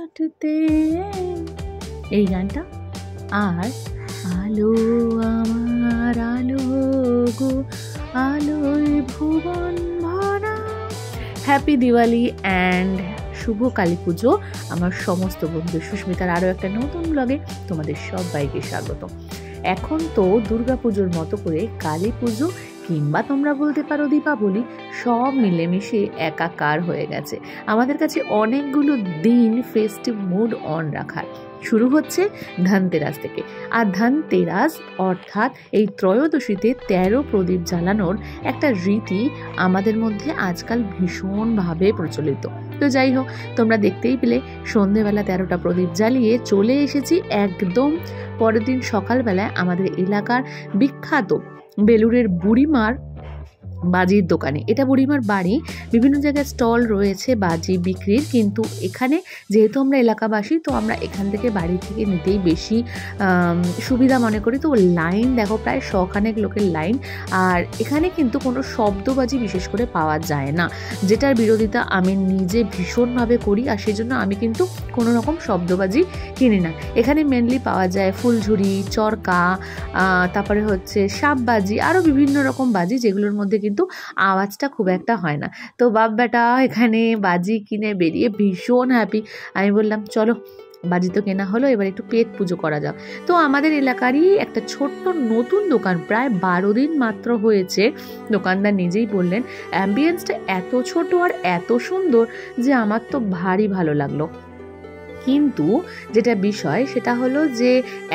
কাটতে, এই গানটা। আর আলো আমার আলো গো, আলোয় ভুবন ভরা। হ্যাপি দিওয়ালি অ্যান্ড শুভ কালী পুজো আমার সমস্ত বন্ধু। সুস্মিতার আরও একটা নতুন ব্লগে তোমাদের সবাইকে স্বাগত। এখন তো দুর্গা পুজোর মতো করে কালী পুজো কিংবা তোমরা বলতে পারো দীপাবলি সব মিলেমিশে একাকার হয়ে গেছে। আমাদের কাছে অনেকগুলো দিন ফেস্টিভ মুড অন রাখার। শুরু হচ্ছে ধনতেরাস থেকে। আর ধনতেরাস অর্থাৎ এই ত্রয়োদশীতে 13 প্রদীপ জ্বালানোর একটা রীতি আমাদের মধ্যে আজকাল ভীষণভাবে প্রচলিত। তো যাই হোক, তোমরা দেখতেই পেলে সন্ধেবেলা 13টা প্রদীপ জ্বালিয়ে চলে এসেছি একদম পরের দিন সকালবেলায় আমাদের এলাকার বিখ্যাত বেলুড়ের বুড়িমার বাজির দোকানে। এটা বুড়িমার বাড়ি, বিভিন্ন জায়গায় স্টল রয়েছে বাজি বিক্রির, কিন্তু এখানে যেহেতু আমরা এলাকাবাসী তো আমরা এখান থেকে বাড়ি থেকে নিতেই বেশি সুবিধা মনে করি। তো লাইন দেখো, প্রায় 100 লোকের লাইন। আর এখানে কিন্তু কোনো শব্দবাজি বিশেষ করে পাওয়া যায় না, যেটার বিরোধিতা আমি নিজে ভীষণভাবে করি। আর সেই জন্য আমি কিন্তু কোনো রকম শব্দবাজি কিনি না। এখানে মেনলি পাওয়া যায় ফুলঝুরি, চরকা, তারপরে হচ্ছে সাপবাজি, আরও বিভিন্ন রকম বাজি, যেগুলোর মধ্যে কিন্তু আওয়াজটা খুব একটা হয় না। তো বাপ বেটা এখানে বাজি কিনে বেরিয়ে ভীষণ হ্যাপি। আমি বললাম চলো বাজি তো কেনা হলো, এবার একটু পেট পুজো করা যাক। তো আমাদের এলাকারই একটা ছোট্ট নতুন দোকান, প্রায় 12 দিন মাত্র হয়েছে। দোকানদার নিজেই বললেন অ্যাম্বিয়েন্সটা এত ছোট আর এত সুন্দর যে আমার তো ভারী ভালো লাগলো। কিন্তু যেটা বিষয় সেটা হলো যে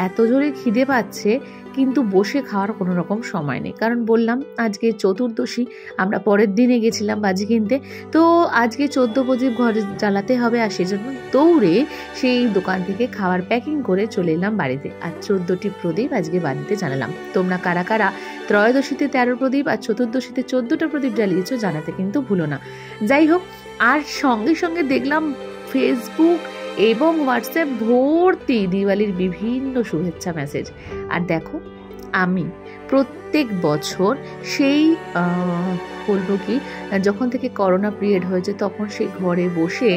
এত জোরে খিদে পাচ্ছে, কিন্তু বসে খাওয়ার কোনো রকম সময় নেই। কারণ বললাম আজকে চতুর্দশী, আমরা পরের দিনে গেছিলাম বাজি কিনতে। তো আজকে 14 প্রদীপ ঘরে জ্বালাতে হবে, আর সেজন্য দৌড়ে সেই দোকান থেকে খাবার প্যাকিং করে চলে এলাম বাড়িতে। আর 14টি প্রদীপ আজকে বাড়িতে জ্বালালাম। তোমরা কারা কারা ত্রয়োদশীতে 13 প্রদীপ আর চতুর্দশীতে 14টা প্রদীপ জ্বালিয়েছো জানাতে কিন্তু ভুলো না। যাই হোক, আর সঙ্গে সঙ্গে দেখলাম ফেসবুক এবং হোয়াটসঅ্যাপ ভর্তি দিওয়ালির বিভিন্ন শুভেচ্ছা মেসেজ। আর দেখো, আমি প্রত্যেক বছর সেই বলবো কি, যখন থেকে করোনা পিরিয়ড হয়েছে তখন সেই ঘরে বসে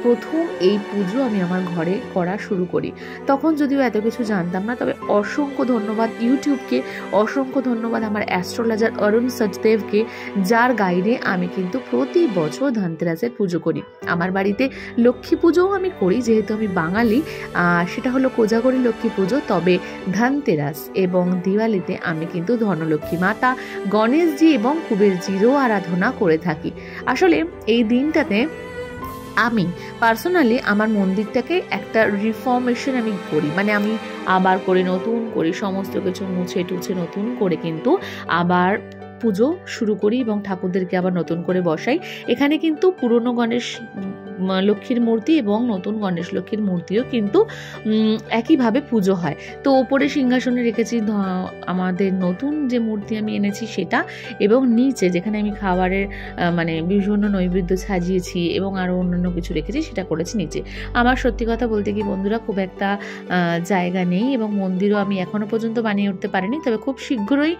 প্রথম এই পুজো আমি আমার ঘরে করা শুরু করি। তখন যদিও এত কিছু জানতাম না, তবে অসংখ্য ধন্যবাদ ইউটিউবকে, অসংখ্য ধন্যবাদ আমার অ্যাস্ট্রোলজার অরুণ সচদেবকে, যার গাইডে আমি কিন্তু প্রতি বছর ধনতেরাসের পুজো করি। আমার বাড়িতে লক্ষ্মী পুজোও আমি করি, যেহেতু আমি বাঙালি। সেটা হলো কোজাগরী লক্ষ্মী পুজো। তবে ধনতেরাস এবং দিওয়ালিতে আমি কিন্তু ধনলক্ষ্মী মাতা, গণেশজি এবং কুবেরজিরও আরাধনা করে থাকি। আসলে এই দিনটাতে আমি পার্সোনালি আমার মন্দিরটাকে একটা রিফর্মেশন আমি করি, মানে আমি আবার করে নতুন করে সমস্ত কিছু মুছে টুছে নতুন করে কিন্তু আবার পুজো শুরু করি এবং ঠাকুরদেরকে আবার নতুন করে বসাই। এখানে কিন্তু পুরনো গণেশ লক্ষ্মীর মূর্তি এবং নতুন গণেশ লক্ষ্মীর মূর্তিও কিন্তু একইভাবে পুজো হয়। তো ওপরে সিংহাসনে রেখেছি আমাদের নতুন যে মূর্তি আমি এনেছি সেটা, এবং নিচে যেখানে আমি খাবারের মানে বিভিন্ন নৈবেদ্য সাজিয়েছি এবং আরও অন্যান্য কিছু রেখেছি সেটা করেছি নিচে। আমার সত্যি কথা বলতে কি বন্ধুরা, খুব একটা জায়গা নেই এবং মন্দিরও আমি এখনও পর্যন্ত বানিয়ে উঠতে পারিনি। তবে খুব শীঘ্রই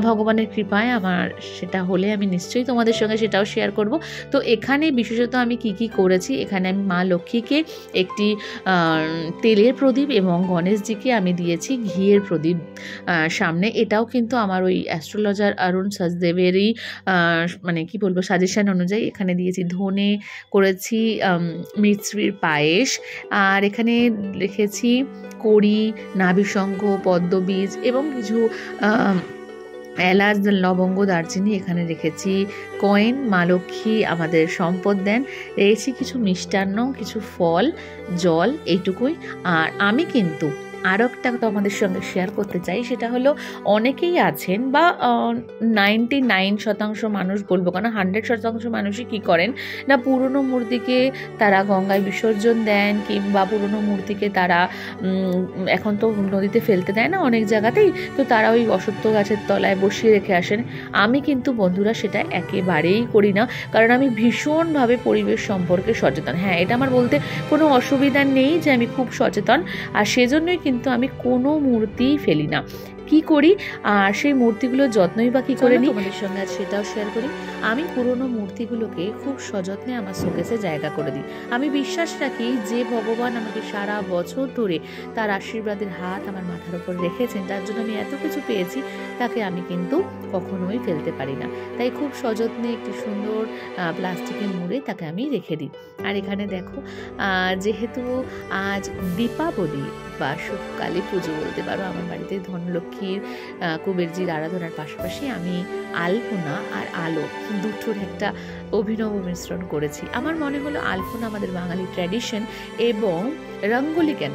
ভগবানের কৃপায় আমার সেটা হলে আমি নিশ্চয়ই তোমাদের সঙ্গে সেটাও শেয়ার করব। তো এখানে বিশেষত আমি কি করেছি, এখানে আমি মা লক্ষ্মীকে একটি তেলের প্রদীপ এবং গণেশজিকে আমি দিয়েছি ঘিয়ের প্রদীপ সামনে। এটাও কিন্তু আমার ওই অ্যাস্ট্রোলজার অরুণ সচদেবেরই মানে কি বলবো সাজেশন অনুযায়ী এখানে দিয়েছি। ধনে করেছি মিছরির পায়েস, আর এখানে লিখেছি কড়ি, নাভিশঙ্খ, পদ্মবীজ এবং কিছু এলাচ, লবঙ্গ, দারচিনি। এখানে রেখেছি কয়েন, মা লক্ষ্মী আমাদের সম্পদ দেন। রেখেছি কিছু মিষ্টান্ন, কিছু ফল, জল, এইটুকুই। আর আমি কিন্তু আরও একটা তোমাদের সঙ্গে শেয়ার করতে চাই, সেটা হলো অনেকেই আছেন বা 99% মানুষ বলবো, কারণ 100% মানুষই কী করেন না, পুরনো মূর্তিকে তারা গঙ্গায় বিসর্জন দেন, কিংবা পুরনো মূর্তিকে তারা এখন তো নদীতে ফেলতে দেয় না অনেক জায়গাতেই, তো তারা ওই অশ্বত্থ গাছের তলায় বসিয়ে রেখে আসেন। আমি কিন্তু বন্ধুরা সেটা একেবারেই করি না, কারণ আমি ভীষণভাবে পরিবেশ সম্পর্কে সচেতন। হ্যাঁ, এটা আমার বলতে কোনো অসুবিধা নেই যে আমি খুব সচেতন, আর সেজন্যই কিন্তু আমি কোনো মূর্তিই ফেলি না। কি করি আর সেই মূর্তিগুলোর যত্নই বা কী করে নিই তোমাদের সঙ্গে আজ সেটাও শেয়ার করি। আমি পুরনো মূর্তিগুলোকে খুব সযত্নে আমার শোকেসে জায়গা করে দিই। আমি বিশ্বাস রাখি যে ভগবান আমাকে সারা বছর ধরে তার আশীর্বাদের হাত আমার মাথার উপর রেখেছেন, তার জন্য আমি এত কিছু পেয়েছি, তাকে আমি কিন্তু কখনোই ফেলতে পারি না। তাই খুব সযত্নে একটি সুন্দর প্লাস্টিকে মুড়ে তাকে আমি রেখে দিই। আর এখানে দেখো, যেহেতু আজ দীপাবলি বা শুভ কালী পুজো বলতে পারো, আমার বাড়িতে ধনলক্ষ্মীর কুবেরজির আরাধনার পাশাপাশি আমি আলপনা আর আলো দুটোর একটা অভিনব মিশ্রণ করেছি। আমার মনে হলো আলপনা আমাদের বাঙালি ট্র্যাডিশন, এবং রঙ্গোলি কেন,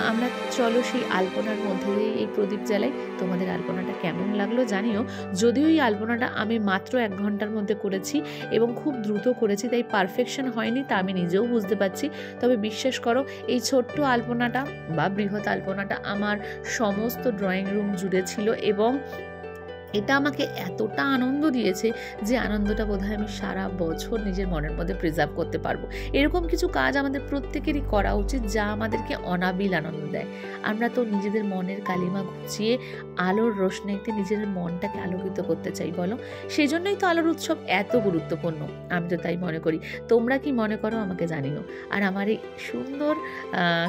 আমরা চলো সেই আলপনার মধ্যে এই প্রদীপ জ্বালাই। তোমাদের আলপনাটা কেমন লাগলো জানিও। যদিও এই আলপনাটা আমি মাত্র 1 ঘন্টার মধ্যে করেছি এবং খুব দ্রুত করেছি, তাই পারফেকশন হয়নি তা আমি নিজেও বুঝতে পারছি। তবে বিশ্বাস করো, এই ছোট্ট আলপনাটা বা বৃহৎ আলপনাটা আমার সমস্ত ড্রয়িং রুম জুড়ে ছিল, এবং এটা আমাকে এতটা আনন্দ দিয়েছে যে আনন্দটা বোধহয় আমি সারা বছর নিজের মনের মধ্যে প্রিজার্ভ করতে পারবো। এরকম কিছু কাজ আমাদের প্রত্যেকেরই করা উচিত, যা আমাদেরকে অনাবিল আনন্দ দেয়। আমরা তো নিজেদের মনের কালিমা ঘুচিয়ে আলোর রোশনাইতে নিজেদের মনটাকে আলোকিত করতে চাই, বলো? সেই জন্যই তো আলোর উৎসব এত গুরুত্বপূর্ণ। আমি তো তাই মনে করি। তোমরা কি মনে করো আমাকে জানিও। আর আমার এই সুন্দর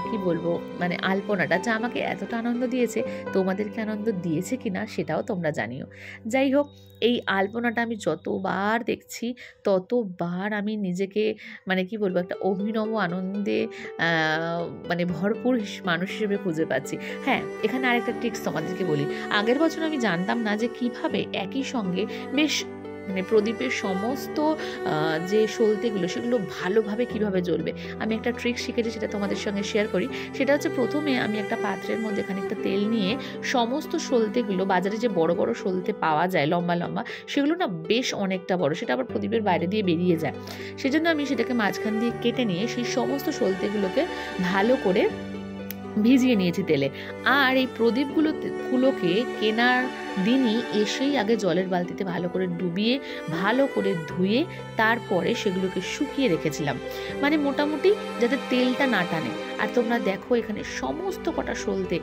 কি বলবো, মানে আলপনাটা যা আমাকে এতটা আনন্দ দিয়েছে, তোমাদেরকে আনন্দ দিয়েছে কিনা সেটাও তোমরা জানিও। যাই হোক, এই আলপনাটা আমি যতবার দেখছি ততবার আমি নিজেকে মানে কি বলবো, একটা অভিনব আনন্দে মানে ভরপুর মানুষ হিসেবে খুঁজে পাচ্ছি। হ্যাঁ, এখানে আরেকটা ট্রিক্স তোমাদেরকে বলি। আগের বছর আমি জানতাম না যে কিভাবে একই সঙ্গে বেশ মানে প্রদীপের সমস্ত যে সলতেগুলো সেগুলো ভালোভাবে কিভাবে জ্বলবে। আমি একটা ট্রিক শিখেছি, সেটা তোমাদের সঙ্গে শেয়ার করি। সেটা হচ্ছে, প্রথমে আমি একটা পাত্রের মধ্যে খানিকটা তেল নিয়ে সমস্ত সলতেগুলো, বাজারে যে বড় বড় সলতে পাওয়া যায় লম্বা লম্বা, সেগুলো না বেশ অনেকটা বড়, সেটা আবার প্রদীপের বাইরে দিয়ে বেরিয়ে যায়। সেজন্য আমি সেটাকে মাঝখান দিয়ে কেটে নিয়ে সেই সমস্ত সলতেগুলোকে ভালো করে ভিজিয়ে নিয়েছি তেলে। আর এই প্রদীপগুলোকে কেনার দিনই এসেই আগে জলের বালতিতে ভালো করে ডুবিয়ে ভালো করে ধুয়ে তারপরে সেগুলোকে শুকিয়ে রেখেছিলাম, মানে মোটামুটি যাতে তেলটা না টানে। আর তোমরা দেখো এখানে সমস্ত কটা সলতে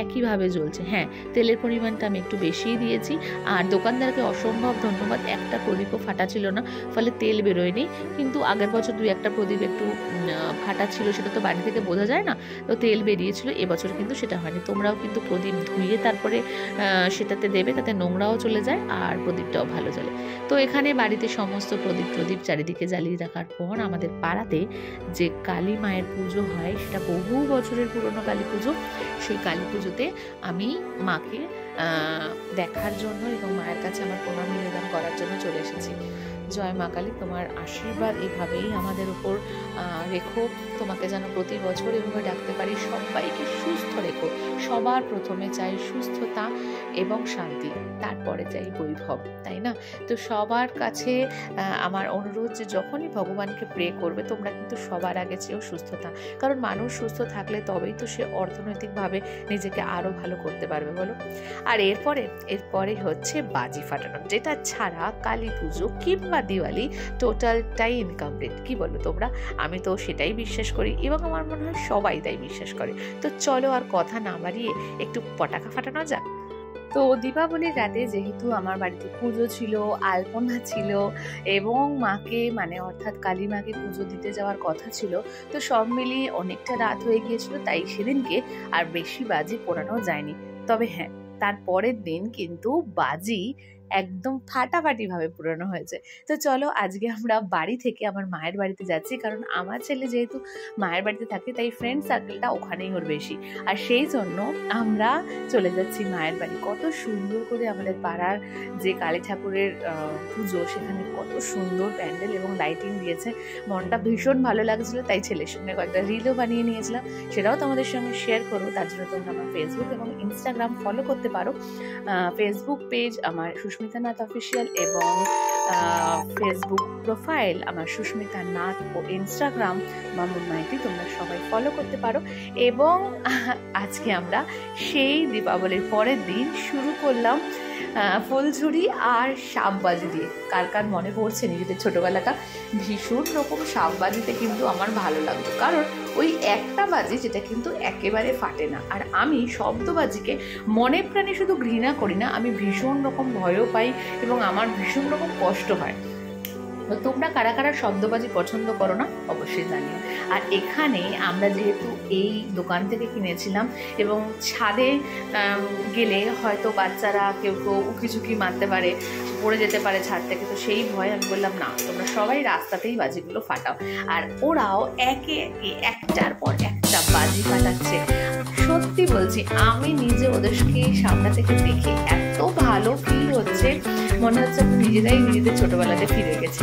একইভাবে জ্বলছে। হ্যাঁ, তেলের পরিমাণটা আমি একটু বেশিই দিয়েছি। আর দোকানদারকে অসম্ভব ধন্যবাদ, একটা প্রদীপও ফাটা ছিল না, ফলে তেল বেরোয়নি। কিন্তু আগের বছর 2-1টা প্রদীপ একটু ফাটা ছিল, সেটা তো বাড়ি থেকে বোঝা যায় না, তো তেল বেরিয়েছিল। এবছর কিন্তু সেটা হয়নি। তোমরাও কিন্তু প্রদীপ ধুয়ে তারপরে সেটাতে দেবে, তাতে নোংরাও চলে যায় আর প্রদীপটাও ভালো জ্বলে। তো এখানে বাড়িতে সমস্ত প্রদীপ চারিদিকে জ্বালিয়ে রাখার পর আমাদের পাড়াতে যে কালী মায়ের পুজো হয়, সেটা বহু বছরের পুরনো কালী পুজো। সেই কালী পুজোতে আমি মাকে দেখার জন্য এবং মায়ের কাছে আমার প্রণাম নিবেদন করার জন্য চলে এসেছি। জয় মা কালী, তোমার আশীর্বাদ এভাবেই আমাদের উপর রেখো। তোমাকে যেন প্রতি বছর এভাবে ডাকতে পারি। সবাইকে সুস্থ রেখো। সবার প্রথমে চাই সুস্থতা এবং শান্তি, তারপরে চাই বৈভব, তাই না? তো সবার কাছে আমার অনুরোধ যে যখনই ভগবানকে প্রে করবে, তোমরা কিন্তু সবার আগে চেয়েও সুস্থতা, কারণ মানুষ সুস্থ থাকলে তবেই তো সে অর্থনৈতিকভাবে নিজেকে আরও ভালো করতে পারবে, বলো? আর এরপরে হচ্ছে বাজি ফাটানো, যেটা ছাড়া কালী পুজো কিংবা দিওয়ালি টোটালটাই ইনকমপ্লিট। কি বলো তোমরা? আমি তো সেটাই বিশ্বাস করি এবং আমার মনে হয় সবাই তাই বিশ্বাস করে। তো চলো আর কথা না বাড়িয়ে একটু পটাকা ফাটানো যাক। তো দীপাবলির রাতে যেহেতু আমার বাড়িতে পুজো ছিল, আলপনা ছিল এবং মাকে মানে অর্থাৎ কালী মাকে পুজো দিতে যাওয়ার কথা ছিল, তো সব মিলিয়ে অনেকটা রাত হয়ে গিয়েছিল, তাই সেদিনকে আর বেশি বাজি পোড়ানো যায়নি। তবে হ্যাঁ, তার পরের দিন কিন্তু বাজি একদম ফাটাফাটিভাবে পুরানো হয়েছে। তো চলো আজকে আমরা বাড়ি থেকে আমার মায়ের বাড়িতে যাচ্ছি, কারণ আমার ছেলে যেহেতু মায়ের বাড়িতে থাকে তাই ফ্রেন্ড সার্কেলটা ওখানেই ওর বেশি, আর সেই জন্য আমরা চলে যাচ্ছি মায়ের বাড়ি। কত সুন্দর করে আমাদের পাড়ার যে কালী ঠাকুরের পুজো, সেখানে কত সুন্দর প্যান্ডেল এবং লাইটিং দিয়েছে, মনটা ভীষণ ভালো লাগছিল। তাই ছেলের সঙ্গে কয়েকটা রিলও বানিয়ে নিয়েছিলাম, সেটাও তোমাদের সঙ্গে শেয়ার করবো। তার জন্য তোমরা আমার ফেসবুক এবং ইনস্টাগ্রাম ফলো করতে পারো। ফেসবুক পেজ আমার সুস্মিতা নাথ অফিসিয়াল এবং ফেসবুক প্রোফাইল আমার সুস্মিতা নাথ ও ইনস্টাগ্রাম মামুন মাইতি, তোমরা সবাই ফলো করতে পারো। এবং আজকে আমরা সেই দীপাবলির পরের দিন শুরু করলাম ফুলঝুরি আর সাপবাজি দিয়ে। কার কার মনে পড়ছে নিজেদের ছোটোবেলাটা? ভীষণ রকম সাপবাজিতে কিন্তু আমার ভালো লাগতো, কারণ ওই একটা বাজি যেটা কিন্তু একেবারে ফাটে না। আর আমি শব্দবাজিকে মনে প্রাণে শুধু ঘৃণা করি না, আমি ভীষণ রকম ভয়ও পাই এবং আমার ভীষণ রকম কষ্ট হয়। তো তোমরা কারা কারা শব্দবাজি পছন্দ করো না অবশ্যই জানিও। আর এখানে আমরা যেহেতু এই দোকান থেকে কিনেছিলাম এবং ছাদে গেলে হয়তো বাচ্চারা কেউ কেউ উকিঝুঁকি মারতে পারে, পড়ে যেতে পারে ছাদ থেকে, তো সেই ভয় আমি বললাম না, তোমরা সবাই রাস্তাতেই বাজিগুলো ফাটাও। আর ওরাও একে একে একটার পর একটা বাজি ফাটাচ্ছে। সত্যি বলছি, আমি নিজে ওদেরকে সামনে থেকে দেখে এত ভালো ফিল হচ্ছে, মনে হচ্ছে নিজেরাই নিজেদের ছোটবেলাতে ফিরে গেছি।